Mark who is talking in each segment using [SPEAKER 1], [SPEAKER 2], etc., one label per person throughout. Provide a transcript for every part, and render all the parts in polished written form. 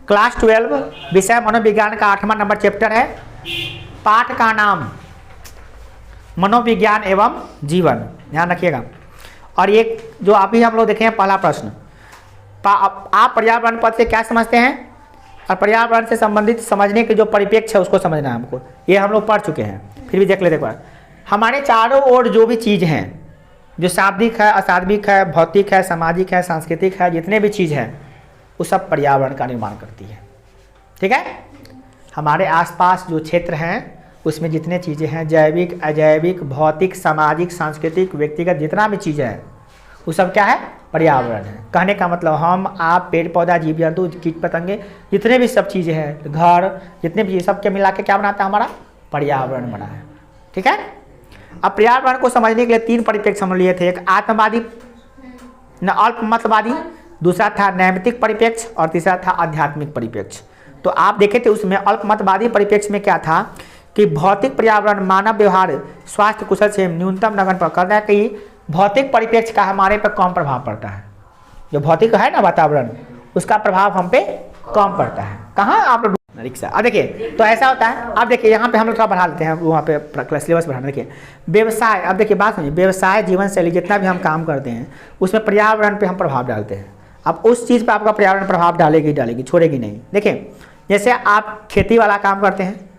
[SPEAKER 1] Class 12 विषय मनोविज्ञान का 8वां नंबर चैप्टर है। पाठ का नाम मनोविज्ञान एवं जीवन, ध्यान रखिएगा। और ये जो अभी हम लोग देखे हैं पहला प्रश्न, आप पर्यावरण पद से क्या समझते हैं और पर्यावरण से संबंधित समझने के जो परिप्रेक्ष्य है उसको समझना है हमको। ये हम लोग पढ़ चुके हैं, फिर भी देख लेते एक बार। हमारे चारों ओर जो भी चीज़ हैं, जो शाब्दिक है, अशाब्दिक है, भौतिक है, सामाजिक है, सांस्कृतिक है, जितने भी चीज़ हैं वो सब पर्यावरण का निर्माण करती है। ठीक है, हमारे आसपास जो क्षेत्र हैं उसमें जितने चीज़ें हैं, जैविक, अजैविक, भौतिक, सामाजिक, सांस्कृतिक, व्यक्तिगत, जितना भी चीज़ें हैं वो सब क्या है? पर्यावरण है। कहने का मतलब हम, आप, पेड़ पौधा, जीव जंतु, कीट पतंगे, जितने भी सब चीज़ें हैं, घर, जितने भी सब के मिला के क्या बनाता है? हमारा पर्यावरण बना है। ठीक है, अब पर्यावरण को समझने के लिए तीन परिप्रेक्ष्य हम लिए थे। एक आत्मवादी, अल्पमतवादी, दूसरा था नैमित्तिक परिप्रेक्ष्य और तीसरा था आध्यात्मिक परिप्रेक्ष्य। तो आप देखे थे उसमें अल्पमतवादी परिप्रेक्ष्य में क्या था कि भौतिक पर्यावरण मानव व्यवहार स्वास्थ्य कुशल से न्यूनतम नगन पर करना है कि भौतिक परिप्रेक्ष्य का हमारे पर कम प्रभाव पड़ता है। जो भौतिक है ना वातावरण, उसका प्रभाव हम पे कम पड़ता है। कहाँ आप लोग? रिक्शा। अब देखिए, तो ऐसा होता है। अब देखिए यहाँ पे हम लोग थोड़ा बढ़ा लेते हैं, वहाँ पे सिलेबस बढ़ाना। देखिए व्यवसाय, अब देखिए बात सुनिए, व्यवसाय, जीवन शैली, जितना भी हम काम करते हैं उसमें पर्यावरण पे हम प्रभाव डालते हैं। अब उस चीज़ पे आपका पर्यावरण प्रभाव डालेगी, छोड़ेगी नहीं। देखिए जैसे आप खेती वाला काम करते हैं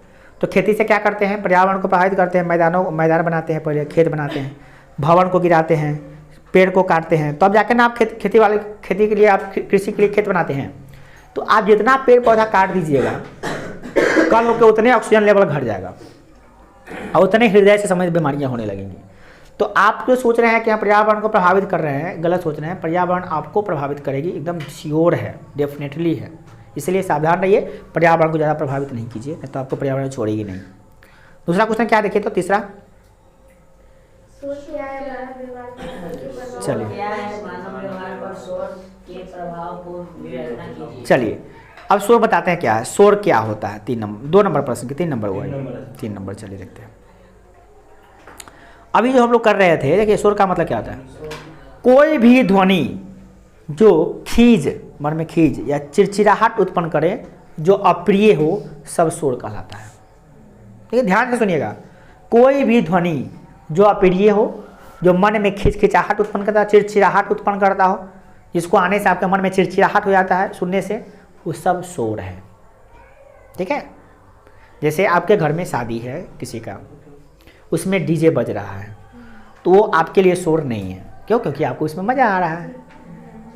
[SPEAKER 1] तो खेती से क्या करते हैं? पर्यावरण को प्रभावित करते हैं। मैदान बनाते हैं, पहले खेत बनाते हैं, भवन को गिराते हैं, पेड़ को काटते हैं, तब जाकर ना आप खेती के लिए, आप कृषि के लिए खेत बनाते हैं। तो आप जितना पेड़ पौधा काट दीजिएगा, कल के उतने ऑक्सीजन लेवल घट जाएगा और उतने हृदय से संबंधित बीमारियां होने लगेंगी। तो आप जो सोच रहे हैं कि हम पर्यावरण को प्रभावित कर रहे हैं, गलत सोच रहे हैं। पर्यावरण आपको प्रभावित करेगी, एकदम श्योर है, डेफिनेटली है। इसलिए सावधान रहिए, पर्यावरण को ज़्यादा प्रभावित नहीं कीजिए, नहीं तो आपको पर्यावरण छोड़ेगी नहीं। दूसरा क्वेश्चन क्या देखिए तो तीसरा, चलिए अब शोर बताते हैं क्या है। शोर क्या होता है, 2 नंबर प्रश्न के 3 नंबर हुआ है, 3 नंबर। चलिए देखते हैं। अभी जो हम लोग कर रहे थे, देखिए शोर का मतलब क्या होता है, कोई भी ध्वनि जो खींच, मन में खींच या चिड़चिड़ाहट उत्पन्न करे, जो अप्रिय हो, सब शोर कहलाता है। ठीक है, ध्यान से सुनिएगा। कोई भी ध्वनि जो अप्रिय हो, जो मन में खिचखिचाहट उत्पन्न करता है, चिड़चिड़ाहट उत्पन्न करता हो, जिसको आने से आपके मन में चिड़चिड़ाहट हो जाता है सुनने से, वो सब शोर है। ठीक है, जैसे आपके घर में शादी है किसी का, उसमें डीजे बज रहा है, तो वो आपके लिए शोर नहीं है। क्यों? क्योंकि आपको उसमें मज़ा आ रहा है,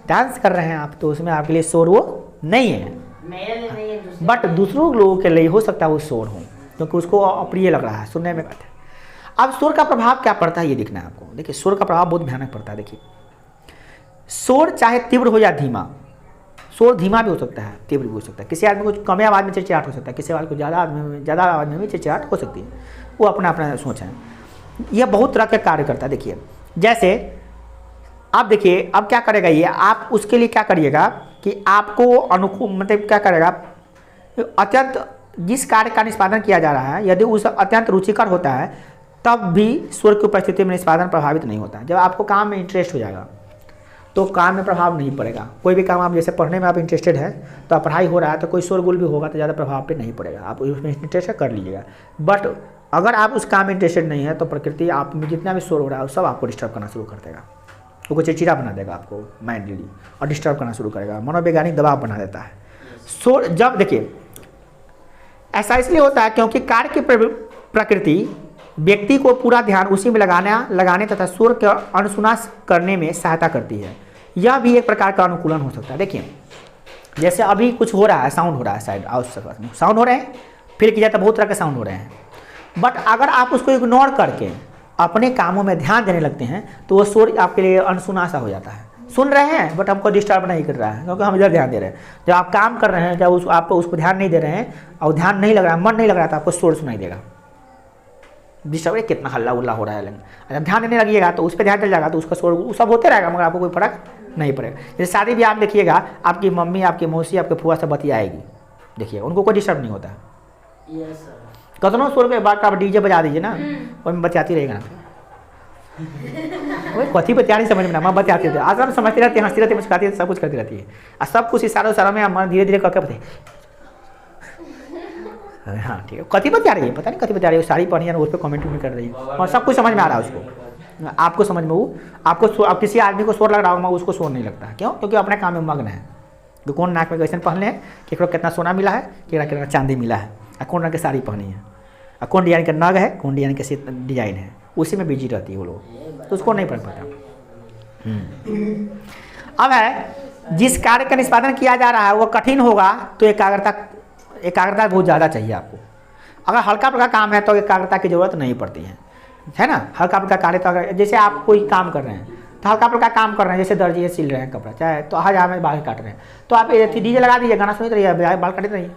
[SPEAKER 1] डांस कर रहे हैं आप, तो उसमें आपके लिए शोर वो नहीं है। बट दूसरों लोगों के लिए हो सकता है वो शोर हो, क्योंकि उसको अप्रिय लग रहा है, सुनने में बात है। अब शोर का प्रभाव क्या पड़ता है ये देखना है आपको। देखिए शोर का प्रभाव बहुत भयानक पड़ता है। देखिए शोर चाहे तीव्र हो या धीमा, शोर धीमा भी हो सकता है, तीव्र भी हो सकता है। किसी आदमी को कम आवाज़ में चिड़चिड़ाहट हो सकता है, किसी आदमी को ज़्यादा आवाज़ में भी चिड़चिड़ाहट हो सकती है, वो अपना अपना सोच है। यह बहुत तरह के कार्य करता है। देखिए जैसे आप देखिए अब क्या करेगा ये, आप उसके लिए क्या करिएगा कि आपको अनुकूल, मतलब क्या करेगा, अत्यंत जिस कार्य का निष्पादन किया जा रहा है यदि उस अत्यंत रुचिकर होता है, तब भी शोर की उपस्थिति में निष्पादन प्रभावित नहीं होता है। जब आपको काम में इंटरेस्ट हो जाएगा तो काम में प्रभाव नहीं पड़ेगा। कोई भी काम आप जैसे पढ़ने में आप इंटरेस्टेड है, तो आप पढ़ाई हो रहा है तो कोई शोरगुल भी होगा तो ज़्यादा प्रभाव पे नहीं पड़ेगा, आप उसमें इंटरेस्ट कर लीजिएगा। बट अगर आप उस काम में इंटरेस्टेड नहीं है तो प्रकृति आप में जितना भी शोर हो रहा है सब आपको डिस्टर्ब करना शुरू कर देगा, वो चिड़चिड़ा बना देगा आपको माइंडली, और डिस्टर्ब करना शुरू करेगा, मनोवैज्ञानिक दबाव बना देता है। शोर जब देखिए ऐसा इसलिए होता है क्योंकि कार्य की प्रकृति व्यक्ति को पूरा ध्यान उसी में लगाने तथा शोर का अनसुना करने में सहायता करती है। यह भी एक प्रकार का अनुकूलन हो सकता है। देखिए जैसे अभी कुछ हो रहा है, साउंड हो रहा है, साइड आउटसाइड में साउंड हो रहे हैं, फिर किया तो बहुत तरह के साउंड हो रहे हैं। बट अगर आप उसको इग्नोर करके अपने कामों में ध्यान देने लगते हैं तो वो शोर आपके लिए अनसुना सा हो जाता है। सुन रहे हैं बट हमको डिस्टर्ब नहीं कर रहा है, क्योंकि हम इधर ध्यान दे रहे हैं। जब आप काम कर रहे हैं, जब आप उसको ध्यान नहीं दे रहे हैं और ध्यान नहीं लग रहा है, मन नहीं लग रहा है, तो आपको शोर सुनाई देगा, डिस्टर्ब कितना हल्ला उल्ला हो रहा है। लेकिन जब ध्यान देने लगिएगा तो उस पर ध्यान चल जाएगा, तो उसका शोर सब होते रहेगा, मगर आपको कोई फर्क नहीं पड़ेगा। जैसे शादी भी आप देखिएगा, आपकी मम्मी, आपकी मौसी, आपके फुआ सब बतियाएगी, देखिए उनको कोई डिस्टर्ब नहीं होता। कतनों शोर के बाद आप डीजे बजा दीजिए ना, और बतियाती रहेगा ना, वही कथी बतिया नहीं समझ में ना, मैं बतियाती रहती है, आज हम समझती रहती है, हंसती रहती है, मुस्कुराती रहती है, सब कुछ करती रहती है, और सब कुछ इशारों में हम धीरे धीरे करके बताइए। हाँ ठीक है, कथी बतिया रही है, पता नहीं कथी बतिया रही है, साड़ी पहनी है उस पर कमेंट भी कर रही है, और सब कुछ समझ में आ रहा है उसको, आपको समझ में, वो आपको आप किसी आदमी को शोर लग रहा होगा, उसको शोर नहीं लगता। क्यों? क्योंकि अपने काम में मग्न है। तो कौन नाक में कैसे पहनले हैं, केकरो कितना सोना मिला है, केकरा चांदी मिला है, और कौन रंग की साड़ी पहनी है, और कौन डिजाइन का नग है, कौन डिजाइन के डिजाइन है, उसी में बिजी रहती है वो लोग, तो उसको नहीं पढ़ पाता। अब है जिस कार्य का निष्पादन किया जा रहा है वो कठिन होगा तो एकाग्रता बहुत ज़्यादा चाहिए आपको। अगर हल्का फुल्का काम है तो एकाग्रता की जरूरत नहीं पड़ती है ना। हल्का फुल्का कार्य तो अगर जैसे आप कोई काम कर रहे हैं, तो हल्का फुल्का काम कर रहे हैं, जैसे दर्जी सिल रहे हैं कपड़ा, चाहे तो आज हमें बाल काट रहे हैं, तो आप डीजे लगा दीजिए, गाना सुनते रहिए, बाल काटते रहिए,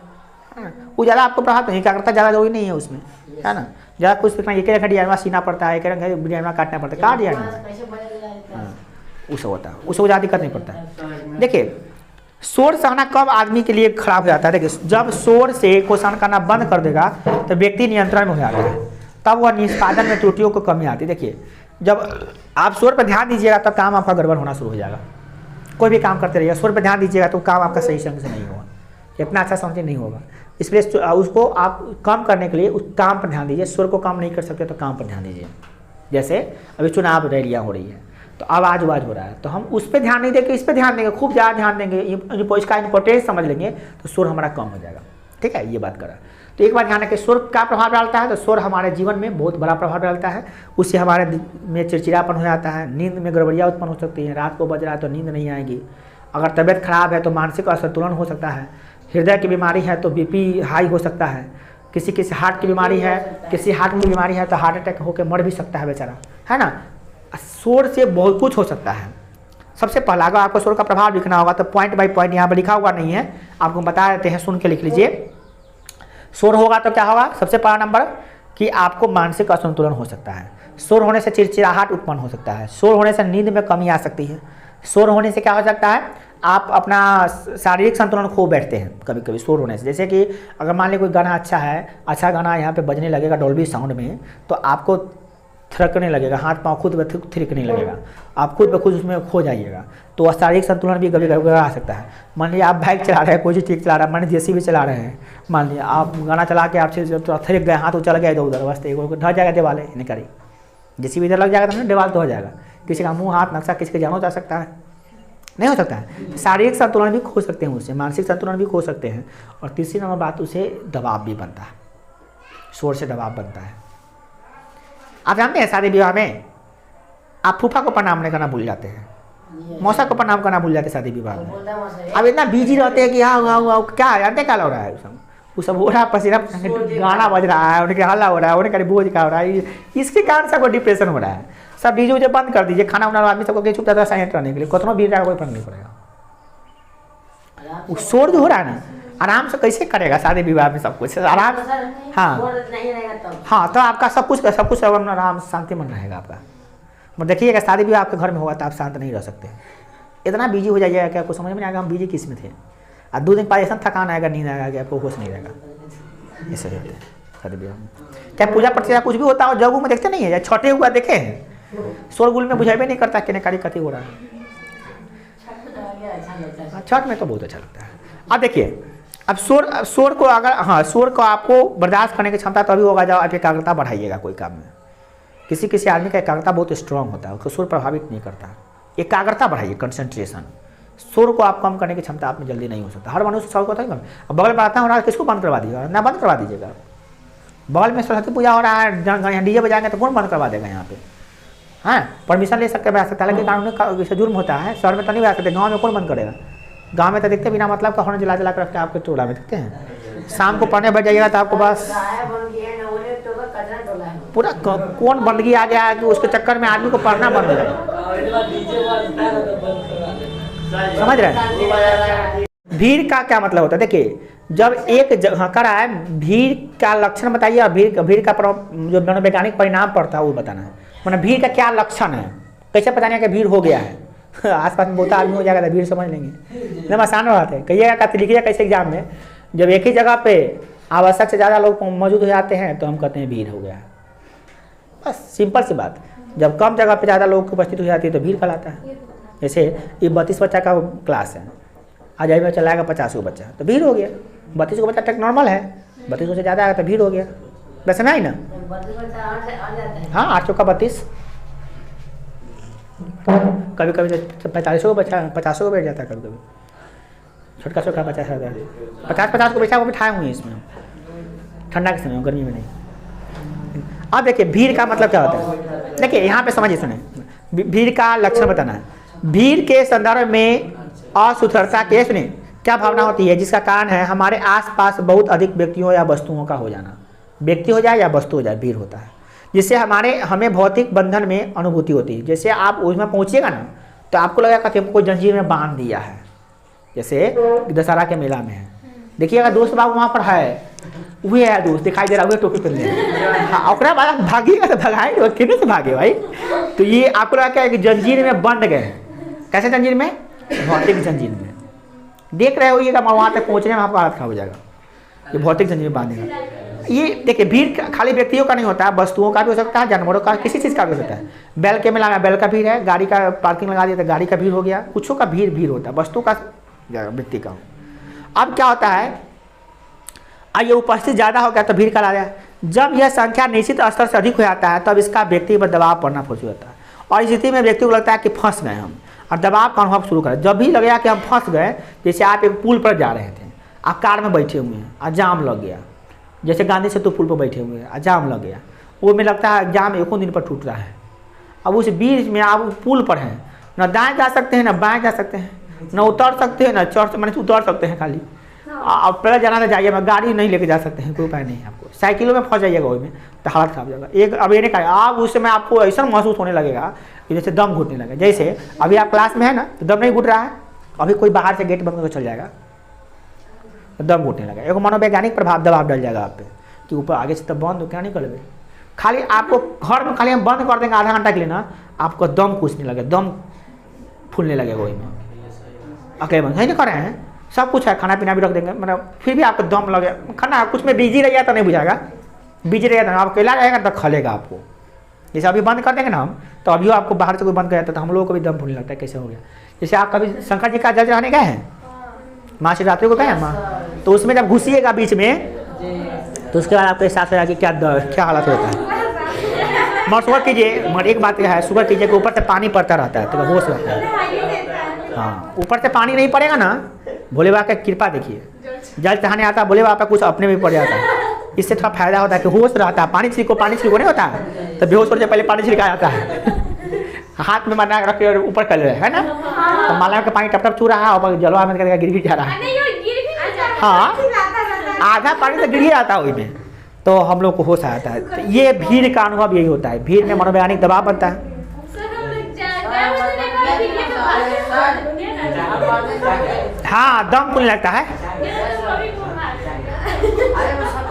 [SPEAKER 1] है ना। वो ज़्यादा आपको प्रभाव नहीं, एकाग्रता ज़्यादा जरूरी नहीं है उसमें, है ना। ज़्यादा कुछ सीखना, एक रंग डिजाइनवा सीना पड़ता है, एक रंग डिजाइनवा काटना पड़ता है, काट डिजाइन उससे होता है, उससे ज़्यादा दिक्कत नहीं पड़ता है। देखिए शोर सहना कब आदमी के लिए खराब हो जाता है, देखिए जब शोर से को सहन करना बंद कर देगा तो व्यक्ति नियंत्रण में हो जाता है, तब वह निष्पादन में त्रुटियों को कमी आती है। देखिए जब आप शोर पर ध्यान दीजिएगा तो काम आपका गड़बड़ होना शुरू हो जाएगा। कोई भी काम करते रहिए, शोर पर ध्यान दीजिएगा तो काम आपका सही ढंग से नहीं होगा, इतना अच्छा समझ नहीं होगा। इसलिए उसको आप कम करने के लिए उस काम पर ध्यान दीजिए। शोर को कम नहीं कर सकते तो काम पर ध्यान दीजिए। जैसे अभी चुनाव रैलियाँ हो रही है तो आवाज़ हो रहा है, तो हम उस पर ध्यान नहीं देंगे, इस पर ध्यान देंगे, खूब ज़्यादा ध्यान देंगे, इसका इंपॉर्टेंस समझ लेंगे तो शोर हमारा कम हो जाएगा। ठीक है, ये बात करा। तो एक बार ध्यान रखें, शोर क्या प्रभाव डालता है, तो शोर हमारे जीवन में बहुत बड़ा प्रभाव डालता है। उससे हमारे में चिड़चिड़ापन हो जाता है, नींद में गड़बड़ियाँ उत्पन्न हो सकती हैं, रात को बज रहा है तो नींद नहीं आएगी, अगर तबीयत खराब है तो मानसिक असंतुलन हो सकता है, हृदय की बीमारी है तो बीपी हाई हो सकता है, किसी हार्ट की बीमारी है, किसी हार्ट की बीमारी है तो हार्ट अटैक होकर मर भी सकता है बेचारा। है ना। शोर से बहुत कुछ हो सकता है। सबसे पहला अगर आपको शोर का प्रभाव लिखना होगा तो पॉइंट बाय पॉइंट यहाँ पर लिखा हुआ नहीं है, आपको बता देते हैं, सुन के लिख लीजिए। शोर होगा तो क्या होगा, सबसे पहला नंबर कि आपको मानसिक असंतुलन हो सकता है। शोर होने से चिड़चिड़ाहट उत्पन्न हो सकता है। शोर होने से नींद में कमी आ सकती है। शोर होने से क्या हो सकता है, आप अपना शारीरिक संतुलन खो बैठते हैं कभी कभी शोर होने से। जैसे कि अगर मान लीजिए कोई गाना अच्छा गाना यहाँ पे बजने लगेगा डोल्बी साउंड में, तो आपको थिरकने लगेगा, हाथ पाँव खुद ब थिरकने लगेगा, आप खुद ब खुद उसमें खो जाइएगा। तो शारीरिक संतुलन भी कभी कभी आ सकता है। मान लीजिए आप बाइक चला रहे हैं, कोई चीज़ ठीक चला रहा है, मान लीजिए जेसीबी चला रहे हैं, मान लीजिए आप गाना चला के आप थिरक गए, हाथ चल गया इधर उधर, वास्ते ढह जाएगा दीवार नहीं करी, जेसीबी इधर लग जाएगा तो दीवार तो हो जाएगा, किसी का मुँह हाथ नक्शा किसी का जान हो जा सकता है, नहीं हो सकता है। शारीरिक संतुलन भी खो सकते हैं उससे, मानसिक संतुलन भी खो सकते हैं। और तीसरी नंबर बात, उसे दबाव भी बनता है, शोर से दबाव बनता है। आप जानते हैं शादी विवाह में आप फूफा को प्रणाम नहीं करना भूल जाते हैं, मौसा को प्रणाम करना भूल जाते हैं शादी विवाह में। अब इतना बिजी रहते हैं कि हाँ क्या जानते क्या हो रहा है, वो सब हो रहा है, पसीना गाना बज रहा है, उनके हल्ला हो रहा है, उनके बोझ का हो रहा है, इसके कारण सबको डिप्रेशन हो रहा है। सब डीजे उजे बंद कर दीजिए, खाना उना आदमी सबको चुप जाता है साइलेंट रहने के लिए, कतनों भीड़ का कोई फर्क नहीं पड़ेगा। वो शोर जो हो रहा है ना, आराम से कैसे करेगा शादी विवाह में सब कुछ आराम। हाँ तो आपका सब कुछ आराम शांति मन रहेगा आपका। मतलब देखिएगा शादी विवाह आपके घर में होगा तो आप शांत नहीं रह सकते, इतना बिजी हो जाइएगा कि आपको समझ में नहीं आएगा हम बिजी किस में थे। और 2 दिन बाद ऐसा थकान आएगा, नींद आएगा कि आपको होश नहीं रहेगा। ऐसे होते हैं शादी विवाह में, क्या पूजा प्रतिष्ठा कुछ भी होता है जगह में देखते नहीं है, या छोटे हुआ देखे हैं, शोरगुल में बुझावे नहीं करता कि कार्य कथी हो रहा है। छठ में तो बहुत अच्छा लगता है। अब देखिए, अब शोर को अगर शोर को आपको बर्दाश्त करने की क्षमता तभी होगा जब आप एकाग्रता बढ़ाइएगा कोई काम में। किसी आदमी का एकाग्रता बहुत स्ट्रांग होता है, उसको शोर प्रभावित नहीं करता। एकाग्रता बढ़ाइए, कंसंट्रेशन। शोर को आप कम करने की क्षमता आप में जल्दी नहीं हो सकता। हर मनुष्य शोर को होता है। अब बगल में आता हो रहा है, किसको बंद करवा दीजिएगा, ना बंद करवा दीजिएगा। बगल में सरस्वती पूजा हो रहा है, डीजे बजाएंगे तो कौन बंद करवा देगा यहाँ पे। हाँ, परमिशन ले सकते बजा सकते हैं, लेकिन कानून का जुर्म होता है। शहर में तो नहीं बजा सकते, गाँव में कौन बंद करेगा। गाँव में तो देखते बिना मतलब का हॉर्न जला कर रखते हैं आपके टोला में, देखते हैं। शाम को पढ़ने बैठ जाइएगा तो आपको बस पूरा कौन बंदगी आ गया है कि उसके चक्कर में आदमी को पढ़ना बंद हो जाए। समझ रहे हैं भीड़ का क्या मतलब होता है। देखिए, जब एक जगह कर है, भीड़ का लक्षण बताइए और भीड़ का जो मनोवैज्ञानिक परिणाम पड़ता है वो बताना है। मतलब भीड़ का क्या लक्षण है, कैसे बताने का भीड़ हो गया है। आसपास में बहुत आदमी हो जाएगा तो भीड़ समझ लेंगे, एकदम आसान बात है। कहिएगा लिखिएगा कैसे एग्जाम में, जब एक ही जगह पे आवश्यक से ज़्यादा लोग मौजूद हो जाते हैं तो हम कहते हैं भीड़ हो गया है। बस सिंपल सी बात। जब कम जगह पे ज़्यादा लोग की उपस्थित हो जाती है तो भीड़ कहलाता है। जैसे ये 32 बच्चा का क्लास है, आज में चलाएगा 50 को बच्चा तो भीड़ हो गया। 32 को बच्चा तक नॉर्मल है, 32 से ज़्यादा आएगा तो भीड़ हो गया। वैसे नहीं ना, हाँ 8 का 32, कभी कभी 45 को बच्चा 50 को बैठ जाता है, कभी कभी छोटा छोटा बच्चा 50 को बैठा वो बिठाए हुए हैं इसमें, ठंडा के समय, गर्मी में नहीं। अब देखिए भीड़ का मतलब क्या होता है। देखिए यहाँ पे समझिए, सुने, भीड़ का लक्षण बताना है। भीड़ के संदर्भ में असुथरता के सुने क्या भावना होती है, जिसका कारण है हमारे आसपास बहुत अधिक व्यक्तियों या वस्तुओं का हो जाना। व्यक्ति हो जाए या वस्तु हो जाए, भीड़ होता है, जिससे हमें भौतिक बंधन में अनुभूति होती है। जैसे आप उसमें पहुँचिएगा ना तो आपको लगेगा कि हमको जंजीर में बांध दिया है। जैसे दशहरा के मेला में है, देखिएगा दोस्त बाबू वहाँ पर है, वही है दोस्त दिखाई दे रहा है, टोपी पहन ले। हाँ, और बाद भागिएगा तो भगाएंगे, कितने से भागे भाई। तो ये आपको लगा क्या है कि जंजीर में बंध गए। कैसे जंजीर में, भौतिक जंजीर में। देख रहे होइएगा वहाँ तक पहुँचने में आपका हालत खराब हो जाएगा, ये भौतिक जंजीर में बांधेगा। ये देखिए भीड़ खाली व्यक्तियों का नहीं होता है, वस्तुओं का भी हो सकता है, जानवरों का, किसी चीज़ का भी हो सकता है। बैल के में लगा, बैल का भीड़ है, गाड़ी का पार्किंग लगा दिया तो गाड़ी का भीड़ हो गया। कुछों का भीड़ होता है, वस्तु का, व्यक्ति का। अब क्या होता है, ये उपस्थित ज़्यादा हो गया तो भीड़ करा दिया। जब यह संख्या निश्चित स्तर से अधिक हो जाता है तब इसका व्यक्ति पर दबाव पड़ना शुरू होता है, और इस स्थिति में व्यक्ति को लगता है कि फंस गए हम, और दबाव का अनुभव शुरू करें। जब भी लगेगा कि हम फंस गए, जैसे आप एक पुल पर जा रहे थे, आप कार में बैठे हुए हैं और जाम लग गया, जैसे गांधी सेतु पुल पर बैठे हुए हैं और जाम लग गया, वो में लगता है जाम एक दिन पर टूट रहा है। अब उस बीच में आप पुल पर हैं, न दाएँ जा सकते हैं न बाएँ जा सकते हैं, न उतर सकते हैं न चढ़, मैंने उतर सकते हैं खाली। आप पहले जाना तो जाइए, मैं गाड़ी नहीं लेके जा सकते हैं, कोई उपाय नहीं है आपको। साइकिलों में फंस जाइएगा वही में, तो हालत खराब हो जाएगा। एक अब ये नहीं कहा आप उस समय आपको ऐसा महसूस होने लगेगा कि जैसे दम घुटने लगे। जैसे अभी आप क्लास में है ना तो दम नहीं घुट रहा है, अभी कोई बाहर से गेट बंद करके चल जाएगा तो दम घुटने लगा। एक मनोवैज्ञानिक प्रभाव दबाव डल जाएगा आप पे कि ऊपर आगे से तो बंद हो, क्या नहीं कर लेंगे। खाली आपको घर में खाली हम बंद कर देंगे आधा घंटा के लिए ना, आपको दम कुछने लगे, दम फूलने लगेगा वही में। अकेले बंद नहीं कर रहे हैं, सब कुछ है, खाना पीना भी रख देंगे, मतलब फिर भी आपको दम लगे। खाना कुछ में बिजी रहिएगा तो नहीं बुझाएगा, बिजी रहेगा तो आप अकेला रहेगा तो खलेगा आपको। जैसे अभी बंद कर देंगे ना हम, तो अभी आपको बाहर से कोई बंद कर जाता है तो हम लोगों को भी दम फूलने लगता है, कैसे हो गया। जैसे आप कभी शंकर जी का जल चढ़ाने गए हैं, माँ शिवरात्रि को गए हैं माँ, तो उसमें जब घुसिएगा बीच में तो उसके बाद आपको एहसास होगा कि क्या हालत होता है। मगर शुगर कीजिए, मगर एक बात यह है, शुगर कीजिए कि ऊपर से पानी पड़ता रहता है तो होश रहता है। हाँ, ऊपर से पानी नहीं पड़ेगा ना, भोले बाबा की कृपा देखिए, जल चढ़ाने आता है भोले बाबा कुछ अपने में पड़ जाता है, इससे थोड़ा फायदा होता है कि होश रहता है। पानी छिड़को नहीं होता है तो बेहोश होने से पहले पानी छिड़का जाता है। हाथ में माला रख के ऊपर कर रहे है ना, तो माला का पानी टप टप छू रहा है और जलवा में गिर जा रहा है। हाँ, आधा पानी तो गिर ही आता है वही में, तो हम लोग को होश आता है। तो ये भीड़ का अनुभव यही होता है, भीड़ में मनोवैज्ञानिक दबाव बनता है। हाँ, दम फूलने लगता है,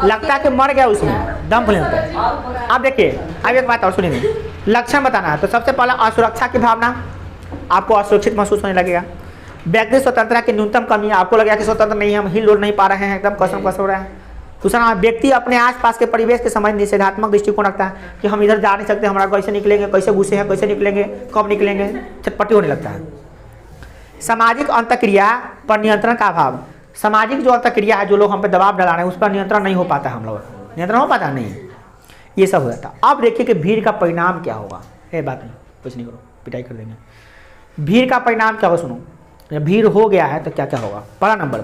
[SPEAKER 1] लगता है कि मर गया उसमें, दम फूलने लगता है। अब देखिए, अब एक बात और सुनिए, लक्षण बताना है। तो सबसे पहला असुरक्षा की भावना, आपको असुरक्षित महसूस होने लगेगा। व्यक्तिगत स्वतंत्रता की न्यूनतम कमी, आपको लगेगा कि स्वतंत्र नहीं है, हम हिल डुल नहीं पा रहे हैं, एकदम कसम हो रहा है। दूसरा, व्यक्ति अपने आसपास के परिवेश के समझ निषेधात्मक दृष्टिकोण रखता है कि हम इधर जा नहीं सकते, हमारा कैसे निकलेंगे, कैसे घुसे हैं, कैसे निकलेंगे, कब निकलेंगे, छटपटी होने लगता है। सामाजिक अंतक्रिया पर नियंत्रण का अभाव, सामाजिक जो अंतक्रिया है, जो लोग हम पे दबाव डाला रहे हैं, उस पर नियंत्रण नहीं हो पाता, हम लोग नियंत्रण हो पाता नहीं, ये सब हो जाता है। अब देखिए कि भीड़ का परिणाम क्या होगा। ये बात नहीं, कुछ नहीं करो, पिटाई कर देंगे। भीड़ का परिणाम क्या होगा सुनो, जब भीड़ हो गया है तो क्या क्या होगा। पहला नंबर,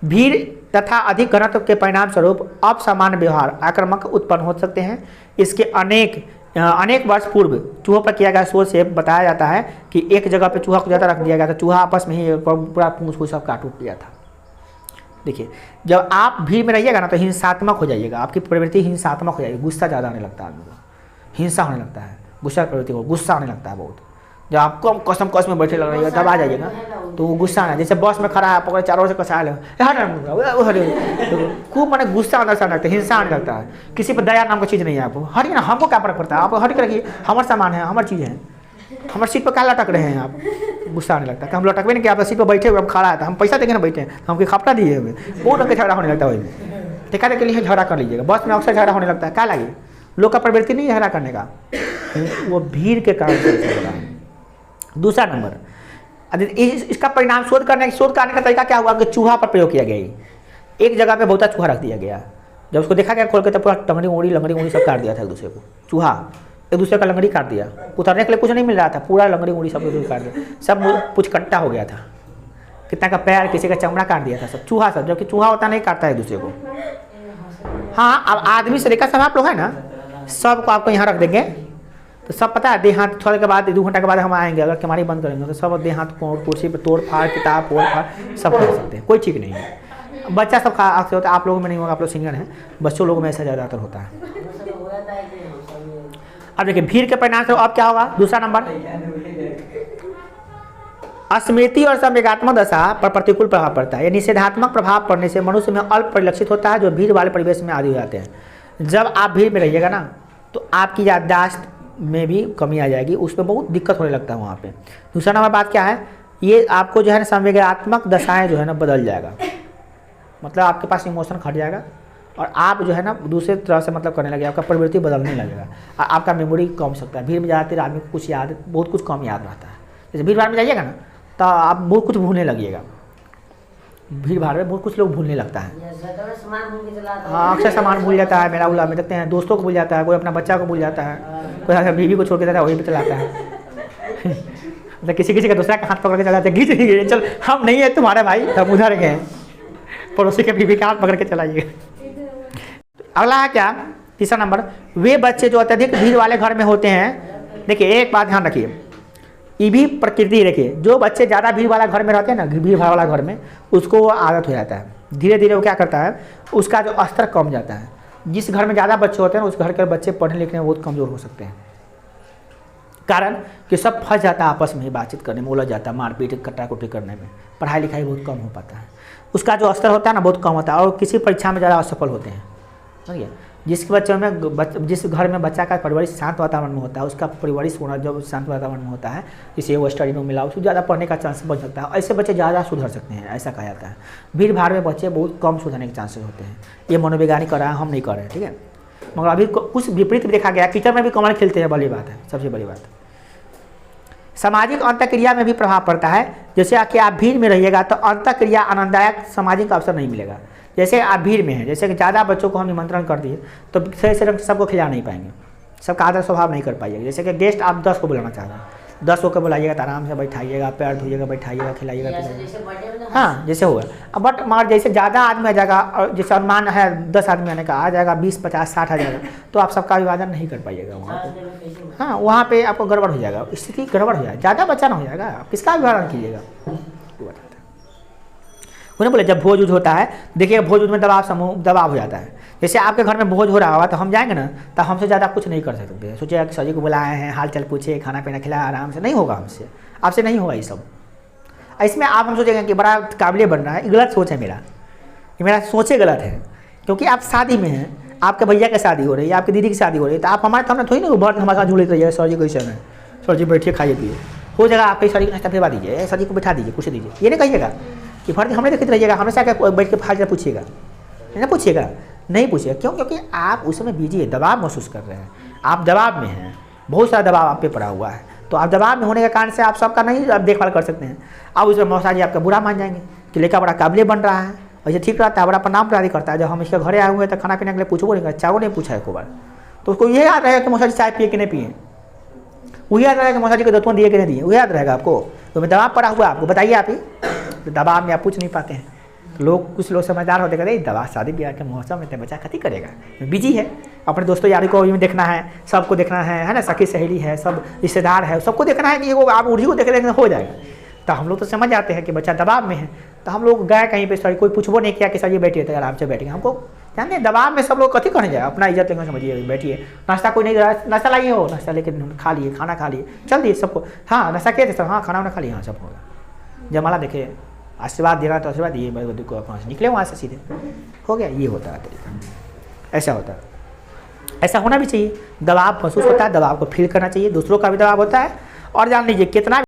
[SPEAKER 1] भीड़ तथा अधिक घनत्व के परिणाम स्वरूप असामान्य व्यवहार आक्रामक उत्पन्न हो सकते हैं। इसके अनेक वर्ष पूर्व चूहों पर किया गया शोध से बताया जाता है कि एक जगह पे चूहा को ज़्यादा रख दिया गया था, चूहा आपस में ही पूरा पूंछ को सब काट उठ दिया था। देखिए, जब आप भीड़ में रहिएगा ना तो हिंसात्मक हो जाइएगा, आपकी प्रवृत्ति हिंसात्मक हो जाएगी, गुस्सा ज़्यादा आने लगता है आदमी को, हिंसा होने लगता है, गुस्सा प्रवृत्ति को गुस्सा आने लगता है बहुत। जब आपको हम कसम में बैठे लग रही है तब आ जाइएगा तो वो गुस्सा आना, जैसे बस में खड़ा है पकड़े चारों से कसा ले, खूब मैंने गुस्सा अंदर से आने लगता है, हिंसा आने लगता है। किसी पर दया नाम का चीज़ नहीं है आपको, हटिए ना, हमको क्या फर्क पड़ता है, आप हट के रखिए, हमारा सामान है, हमारी चीज़ है, हमारे सीट पर क्या लटक रहे हैं आप। गुस्सा आने लगता है कि हम लटक भी नहीं कि आप सीट पर बैठे हुए, हम खड़ा है तो हम पैसा देंगे ना बैठे हैं, हमको खपटा दिए हुए, बहुत रंग के झगड़ा होने लगता है। वही ठेकाने के लिए झगड़ा कर लीजिएगा, बस में अक्सर झगड़ा होने लगता है, क्या लगे, लोग का प्रवृत्ति नहीं झगड़ा करने का, वो भीड़ के कारण से होता है। दूसरा नंबर, इसका परिणाम शोध करने का तरीका क्या हुआ कि चूहा पर प्रयोग किया गया। एक जगह पे बहुत चूहा रख दिया गया, जब उसको देखा गया खोल के तो पूरा टंगड़ी उंगली लंगड़ी उंगली सब काट दिया था एक दूसरे को, चूहा एक दूसरे का लंगड़ी काट दिया, उतरने के लिए कुछ नहीं मिल रहा था, पूरा लंगड़ी उंगली सब काट दिया, सब कुछ कट्टा हो गया था, कितना का पैर, किसी का चमड़ा काट दिया था, सब चूहा सब, जबकि चूहा होता नहीं काटता है एक दूसरे को। हाँ, अब आदमी से लेकर सब आप लोग है ना, सबको आपको यहाँ रख देंगे तो सब पता है, देह हाथ थोड़े के बाद 2 घंटा के बाद हम आएंगे, अगर कमारी बंद करेंगे तो सब देह हाथ कुर्सी पर तोड़ फाड़, किताब फोड़ फाड़ सब कर सकते हैं, कोई ठीक नहीं है। बच्चा सब खा होता है, आप लोगों में नहीं होगा, आप लोग सीनियर हैं, बच्चों लोगों में ऐसा ज़्यादातर होता है। अब देखिए, भीड़ के परिणाम से अब क्या होगा। दूसरा नंबर, अस्मृति और संवेगात्मक दशा पर प्रतिकूल प्रभाव पड़ता है। यह निषेधात्मक प्रभाव पड़ने से मनुष्य में अल्प परिलक्षित होता है, जो भीड़ वाले परिवेश में आदि हो जाते हैं। जब आप भीड़ में रहिएगा ना तो आपकी याददाश्त में भी कमी आ जाएगी, उसमें बहुत दिक्कत होने लगता है वहाँ पे। दूसरा नंबर बात क्या है, ये आपको जो है ना संवेगात्मक दशाएं जो है ना बदल जाएगा, मतलब आपके पास इमोशन घट जाएगा और आप जो है ना दूसरे तरह से मतलब करने लगेगा, आपका प्रवृत्ति बदलने लगेगा, आपका मेमोरी कम हो सकता है। भीड़ में ज़्यादातर आदमी को कुछ याद, बहुत कुछ कम याद रहता है। जैसे भीड़ भाड़ में जाइएगा ना तो आप बहुत कुछ भूलने लगिएगा, भीड़ भाड़ में बहुत कुछ लोग भूलने लगता है। हाँ, अक्सर सामान भूल जाता है, मेरा उला में देखते हैं, दोस्तों को भूल जाता है, कोई अपना बच्चा को भूल जाता है, कोई बीवी को छोड़ के जाता है वहीं पे चलाता है। मतलब किसी का दूसरा का हाथ पकड़ के चलाते हैं, खींच चल हम नहीं है तुम्हारे भाई, हम उधर गए, पड़ोसी के बीवी का हाथ पकड़ के चलाइए। अगला है क्या, तीसरा नंबर, वे बच्चे जो अत्यधिक भीड़ वाले घर में होते हैं। देखिए एक बात ध्यान रखिए, ये भी प्रकृति रखिए, जो बच्चे ज़्यादा भीड़ वाला घर में रहते हैं ना, भीड़ भाड़ वाला घर में, उसको वो आदत हो जाता है, धीरे धीरे वो क्या करता है, उसका जो स्तर कम जाता है, जिस घर में ज़्यादा बच्चे होते हैं उस घर के बच्चे पढ़ने लिखने में बहुत कमज़ोर हो सकते हैं। कारण कि सब फंस जाता है आपस में ही बातचीत करने में, उलझ जाता है, मारपीट कट्टा कुट्टी करने में, पढ़ाई लिखाई बहुत कम हो पाता है, उसका जो स्तर होता है ना बहुत कम होता है और किसी परीक्षा में ज़्यादा असफल होते हैं। समझिए, जिस घर में बच्चा का परवरिश शांत वातावरण में होता है, उसका परवरिश होना जब शांत वातावरण में होता है, जैसे वो स्टडी में मिला, उसको ज़्यादा पढ़ने का चांस बन सकता है। ऐसे बच्चे ज़्यादा सुधर सकते हैं, ऐसा कहा जाता है। भीड़ भाड़ में बच्चे बहुत कम सुधरने के चांसेस होते हैं। ये मनोवैज्ञानिक कर रहा है, हम नहीं कर रहे हैं, ठीक है। मगर अभी कुछ विपरीत भी देखा गया, किचन में भी कमल खिलते हैं, बड़ी बात है, सबसे बड़ी बात। सामाजिक अंतःक्रिया में भी प्रभाव पड़ता है। जैसे कि आप भीड़ में रहिएगा तो अंतःक्रिया आनंददायक सामाजिक अवसर नहीं मिलेगा। जैसे आप भीड़ में हैं, जैसे कि ज़्यादा बच्चों को हम निमंत्रण कर दिए तो सही से सबको खिला नहीं पाएंगे, सबका आदर स्वभाव नहीं कर पाइएगा। जैसे कि गेस्ट आप 10 को बुलाना चाह रहे हैं, 10 को बुलाइएगा तो आराम से बैठाइएगा, पैर धोइएगा, बैठाइएगा, खिलाइएगा, हाँ जैसे होगा। बट मगर जैसे ज़्यादा आदमी आ जाएगा और जैसे अनुमान है 10 आदमी आने का, आ जाएगा 20, 50, 60 आ जाएगा, तो आप सबका अभिवादन नहीं कर पाइएगा वहाँ पर। हाँ, वहाँ पे आपको गड़बड़ हो जाएगा, स्थिति गड़बड़ हो जाएगा, ज़्यादा बच्चा ना हो जाएगा, आप किसका अभिवादन कीजिएगा। उन्हें बोले जब भोज होता है, देखिए भोज में दबाव हो जाता है। जैसे आपके घर में भोज हो रहा होगा तो हम जाएंगे ना, तो हमसे ज़्यादा कुछ नहीं कर सकते। सोचिए कि सर जी को बुलाए हैं, हाल चाल पूछे, खाना पीना खिलाया, आराम से नहीं होगा हमसे, आपसे नहीं होगा ये सब। इसमें आप हम सोचेंगे कि बड़ा काबिल बन रहा है, गलत सोच है मेरा, ये मेरा सोचे गलत है। क्योंकि आप शादी में हैं, आपके भैया की शादी हो रही है, आपकी दीदी की शादी हो रही है, तो आप हमारे सामने थोड़ी ना भर हमारे साथ झूले रहिएगा, सर जी कैसे हैं, सर जी बैठिए खाइए पिए, हो जाएगा आपके सर जी नाश्ता भिजवा दीजिए, सर जी को बैठा दीजिए, कुछ दीजिए, ये नहीं कहिएगा कि फर्ज हमने देखते रहिएगा, हमेशा क्या बैठ के हाल पूछिएगा, नहीं पूछिएगा, नहीं पूछिएगा। क्यों? क्योंकि आप उस समय बिजी है, दबाव महसूस कर रहे हैं, आप दबाव में हैं, बहुत सारा दबाव आप पे पड़ा हुआ है। तो आप दबाव में होने के कारण से आप सबका नहीं आप देखभाल कर सकते हैं। अब उसमें मौसा जी आपका बुरा मान जाएंगे कि लड़का बड़ा काबिल बन रहा है, वैसे ठीक रहता है, बड़ा प्रणाम प्रारी करता है। जब हम इसके घरे आए हुए तो खाना पीने के लिए पूछो नहीं, चावो नहीं पूछा एक बार, तो उसको ये याद रहेगा कि मौसा जी चाय पिए कि नहीं पिए, वही याद रहेगा कि मौसा जी को दत्तों दिए कि नहीं दिए, वही याद रहेगा आपको। तो मैं दबाव पड़ा हुआ आपको, बताइए आप ही, तो दबाव में आप पूछ नहीं पाते हैं। तो लोग कुछ लोग समझदार होते कहते दवा शादी ब्याह के मौसम में बच्चा कथी करेगा, बिजी है, अपने दोस्तों यारी को भी देखना है, सबको देखना है ना, सखी सहेली है, सब रिश्तेदार है, सबको देखना है कि वो आप उड़ी को देख रहे हो जाएगा। तो हम लोग तो समझ जाते हैं कि बच्चा दबाव में है, तो हम लोग गए कहीं पे, सॉरी कोई पूछबो नहीं किया कि सर ये बैठिए, तो आराम से बैठेंगे। हमको जानते हैं दबाव में सब लोग कथी करने जाए, अपना इज्जत लेकर समझिए, बैठिए, नाश्ता कोई नहीं, नाश्ता लाइए हो, नाश्ता लेकर खा लिए, खाना खा लिए, चल दिए सबको, हाँ नाश्ता किए थे सब, हाँ खाना वाना खा लिया, हाँ सब होगा। जमाला देखे, आशीर्वाद दे रहा तो आशीर्वाद दिए, भाई को अपना से निकले वहाँ से सीधे, हो गया। ये होता है तरीका, ऐसा होता है, ऐसा होना भी चाहिए। दबाव महसूस होता है, दबाव को फील करना चाहिए, दूसरों का भी दबाव होता है। और जान लीजिए कितना